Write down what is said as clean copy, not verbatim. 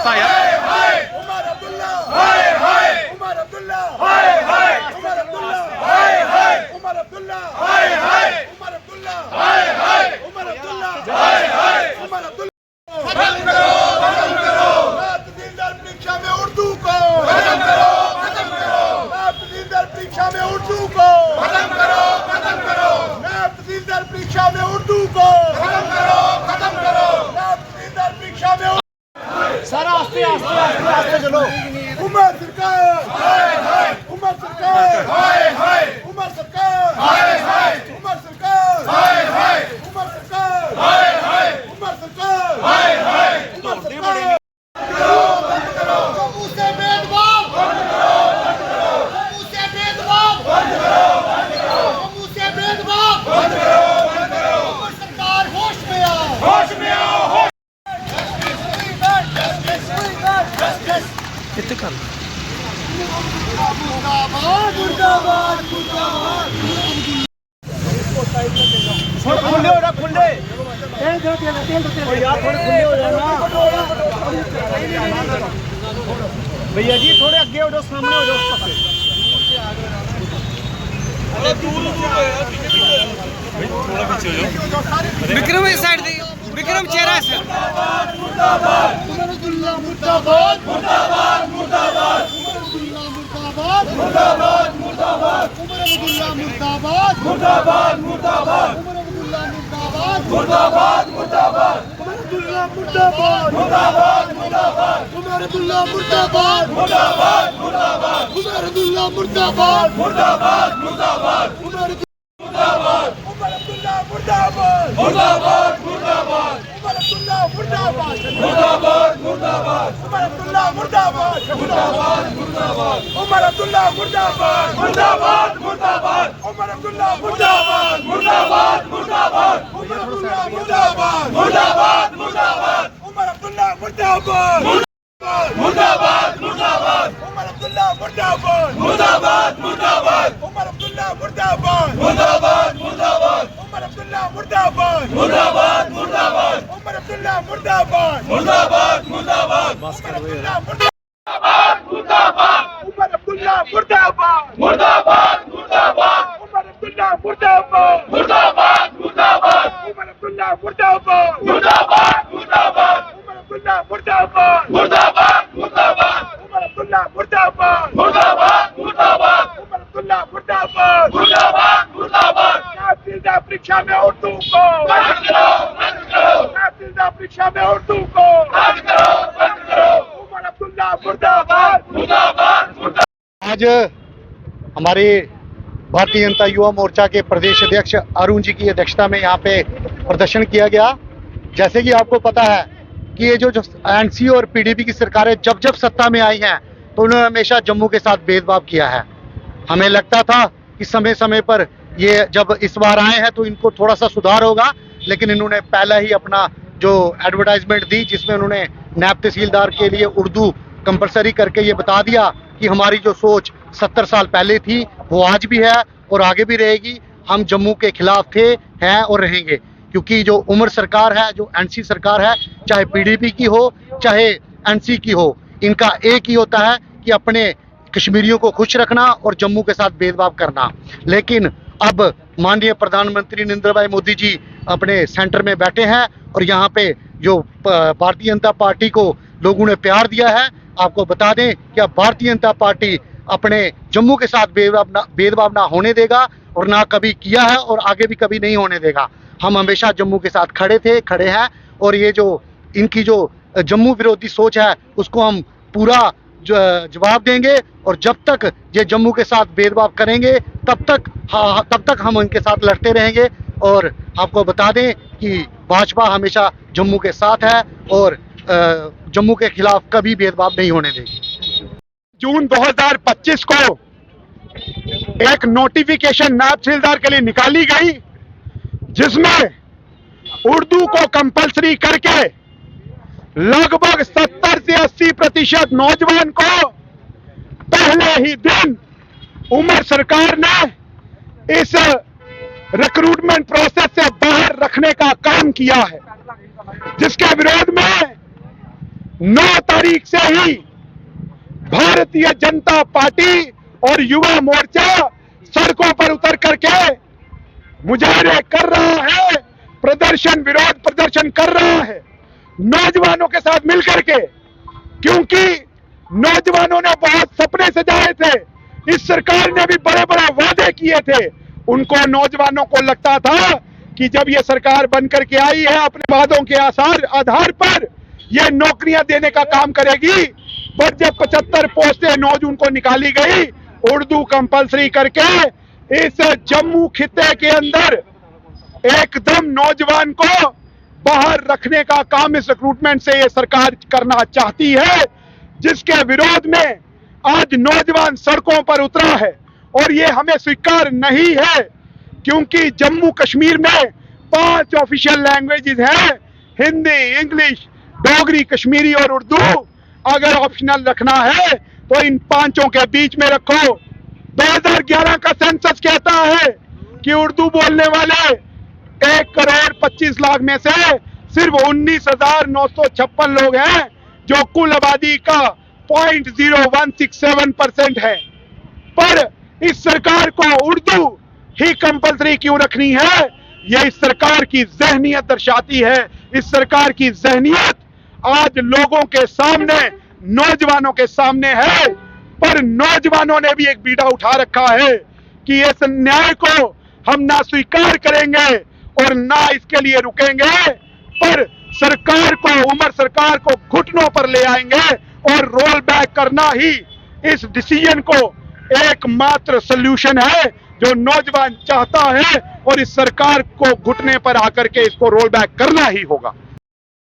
था यार। उमर अब्दुल्ला हाय हाय, उमर अब्दुल्ला हाय हाय, उमर अब्दुल्ला हाय हाय, उमर अब्दुल्ला हाय हाय, उमर अब्दुल्ला हाय हाय, उमर अब्दुल्ला हाय हाय, उमर अब्दुल्ला खत्म करो, खत्म करो तहसीलदार परीक्षा में उर्दू को, खत्म करो, खत्म करो तहसीलदार परीक्षा में उर्दू को, खत्म करो, खत्म करो तहसीलदार परीक्षा में उर्दू को, खत्म करो, खत्म करो तहसीलदार परीक्षा में सारा आस्ते आस्ते आस्ते आस्ते चलो। उमर सरकार हाय हाय, उमर सरकार हाय हाय, उमर सरकार हाय हाय, उमर सरकार हाय हाय, उमर सरकार हाय हाय, उमर सरकार हाय हाय, उमर सरकार बंद करो, जम्मू से भेदभाव बंद करो, बंद करो जम्मू से भेदभाव बंद करो, बंद करो जम्मू से भेदभाव बंद करो, बंद करो उमर सरकार होश में आओ, होश में आओ, होश कितने कल मुर्दाबाद मुर्दाबाद मुर्दाबाद खुले हो जा, खुले यार, थोड़े खुले हो जाना भैया जी, थोड़े आगे हो जाओ, सामने हो जाओ। थोड़ा पीछे हो जाओ। विक्रम इस साइड दे, विक्रम चेहरा से मुर्दाबाद उमर अब्दुल्ला मुर्दाबाद मुर्दाबाद मुर्दाबाद उमर अब्दुल्ला मुर्दाबाद मुर्दाबाद मुर्दाबाद उमर अब्दुल्ला मुर्दाबाद मुर्दाबाद मुर्दाबाद उमर अब्दुल्ला मुर्दाबाद मुर्दाबाद मुर्दाबाद उमर अब्दुल्ला मुर्दाबाद मुर्दाबाद मुर्दाबाद उमर अब्दुल्ला मुर्दाबाद मुर्दाबाद मुर्दाबाद उमर अब्दुल्ला मुर्दाबाद मुर्दाबाद मुर्दाबाद उमर मुर्दाबाद उमर अब्दुल्ला मुर्दाबाद मुर्दाबाद मुर्दाबाद उमर अब्दुल्ला मुर्दाबाद मुर्दाबाद मुर्दाबाद उमर अब्दुल्ला मुर्दाबाद मुर्दाबाद मुर्दाबाद उमर अब्दुल्ला मुर्दाबाद मुर्दाबाद मुर्दाबाद उमर अब्दुल्ला मुर्दाबाद मुर्दाबाद मुर्दाबाद उमर अब्दुल्ला मुर्दाबाद मुर्दाबाद मुर्दाबाद उमर अब्दुल्ला मुर्दाबाद मुर्दाबाद मुर्दाबाद उमर अब्दुल्ला मुर्दाबाद मुर्दाबाद मुर्दाबाद उमर अब्दुल्ला मुर्दाबाद मुर्दाबाद मुर्दाबाद उमर अब्दुल्ला मुर्दाबाद मुर्दाबाद मुर्दाबाद उमर अब्दुल्ला मुर्दाबाद मुर्दाबाद मुर्दाबाद उमर अब्दुल्ला मुर्दाबाद उमर अब्दुल्ला मुर्दाबाद मुर्दाबाद मुर्दाबाद उमर अब्दुल्ला मुर्दाबाद मुर्दाबाद मुर्दाबाद उमर अब्दुल्ला मुर्दाबाद मुर्दाबाद मुर्दाबाद उमर अब्दुल्ला मुर्दाबाद मुर्दाबाद मुर्दाबाद उमर अब्दुल्ला मुर्दाबाद मुर्दाबाद मुर्दाबाद उमर अब्दुल्ला मुर्दाबाद मुर्दाबाद मुर्दाबाद तहसीलदार परीक्षा में उर्दू को बंद करो, बंद करो तहसीलदार परीक्षा में उर्दू को बंद करो, बंद करो उमर अब्दुल्ला मुर्दाबाद मुर्दाबाद मुर्दाबाद। आज हमारे भारतीय जनता युवा मोर्चा के प्रदेश अध्यक्ष अरुण जी की अध्यक्षता में यहाँ पे प्रदर्शन किया गया। जैसे कि आपको पता है कि ये जो एनसी और पीडीपी की सरकारें जब जब सत्ता में आई हैं तो उन्होंने हमेशा जम्मू के साथ भेदभाव किया है। हमें लगता था कि समय समय पर ये जब इस बार आए हैं तो इनको थोड़ा सा सुधार होगा, लेकिन इन्होंने पहले ही अपना जो एडवर्टाइजमेंट दी जिसमें उन्होंने नायब तहसीलदार के लिए उर्दू कंपलसरी करके ये बता दिया कि हमारी जो सोच 70 साल पहले थी वो आज भी है और आगे भी रहेगी। हम जम्मू के खिलाफ थे, हैं और रहेंगे, क्योंकि जो उमर सरकार है, जो एनसी सरकार है, चाहे पीडीपी की हो चाहे एनसी की हो, इनका एक ही होता है कि अपने कश्मीरियों को खुश रखना और जम्मू के साथ भेदभाव करना। लेकिन अब माननीय प्रधानमंत्री नरेंद्र भाई मोदी जी अपने सेंटर में बैठे हैं और यहाँ पे जो भारतीय जनता पार्टी को लोगों ने प्यार दिया है, आपको बता दें कि अब भारतीय जनता पार्टी अपने जम्मू के साथ भेदभाव ना होने देगा और ना कभी किया है और आगे भी कभी नहीं होने देगा। हम हमेशा जम्मू के साथ खड़े थे, खड़े हैं और ये जो इनकी जो जम्मू विरोधी सोच है उसको हम पूरा जवाब देंगे और जब तक ये जम्मू के साथ भेदभाव करेंगे तब तक हम उनके साथ लड़ते रहेंगे। और आपको बता दें कि भाजपा हमेशा जम्मू के साथ है और जम्मू के खिलाफ कभी भेदभाव नहीं होने देगी। जून 2025 को एक नोटिफिकेशन नायब तहसीलदार के लिए निकाली गई जिसमें उर्दू को कंपलसरी करके लगभग 70 से 80% नौजवान को पहले ही दिन उमर सरकार ने इस रिक्रूटमेंट प्रोसेस से बाहर रखने का काम किया है, जिसके विरोध में 9 तारीख से ही भारतीय जनता पार्टी और युवा मोर्चा सड़कों पर उतर करके मुजाहरे कर रहा है, प्रदर्शन, विरोध प्रदर्शन कर रहा है नौजवानों के साथ मिलकर के, क्योंकि नौजवानों ने बहुत सपने सजाए थे, इस सरकार ने भी बड़े बड़े वादे किए थे। उनको, नौजवानों को लगता था कि जब ये सरकार बनकर के आई है अपने वादों के आधार पर ये नौकरियां देने का काम करेगी, पर जब 75 पोस्टें नौजवान को निकाली गई उर्दू कंपलसरी करके, इस जम्मू खित्ते के अंदर एकदम नौजवान को बाहर रखने का काम इस रिक्रूटमेंट से ये सरकार करना चाहती है, जिसके विरोध में आज नौजवान सड़कों पर उतरा है। और ये हमें स्वीकार नहीं है, क्योंकि जम्मू कश्मीर में 5 ऑफिशियल लैंग्वेजेस हैं, हिंदी, इंग्लिश, डोगरी, कश्मीरी और उर्दू। अगर ऑप्शनल रखना है तो इन 5 के बीच में रखो। 2011 का सेंसस कहता है कि उर्दू बोलने वाले 1,25,00,000 में से सिर्फ 19,956 लोग हैं, जो कुल आबादी का 0.0167% है। पर इस सरकार को उर्दू ही कंपलसरी क्यों रखनी है? यह इस सरकार की ज़हनियत दर्शाती है। इस सरकार की ज़हनियत आज लोगों के सामने, नौजवानों के सामने है, पर नौजवानों ने भी एक बीड़ा उठा रखा है कि इस न्याय को हम ना स्वीकार करेंगे और ना इसके लिए रुकेंगे, पर सरकार को, उमर सरकार को घुटनों पर ले आएंगे और रोल बैक करना ही इस डिसीजन को एकमात्र सल्यूशन है जो नौजवान चाहता है, और इस सरकार को घुटने पर आकर के इसको रोल बैक करना ही होगा।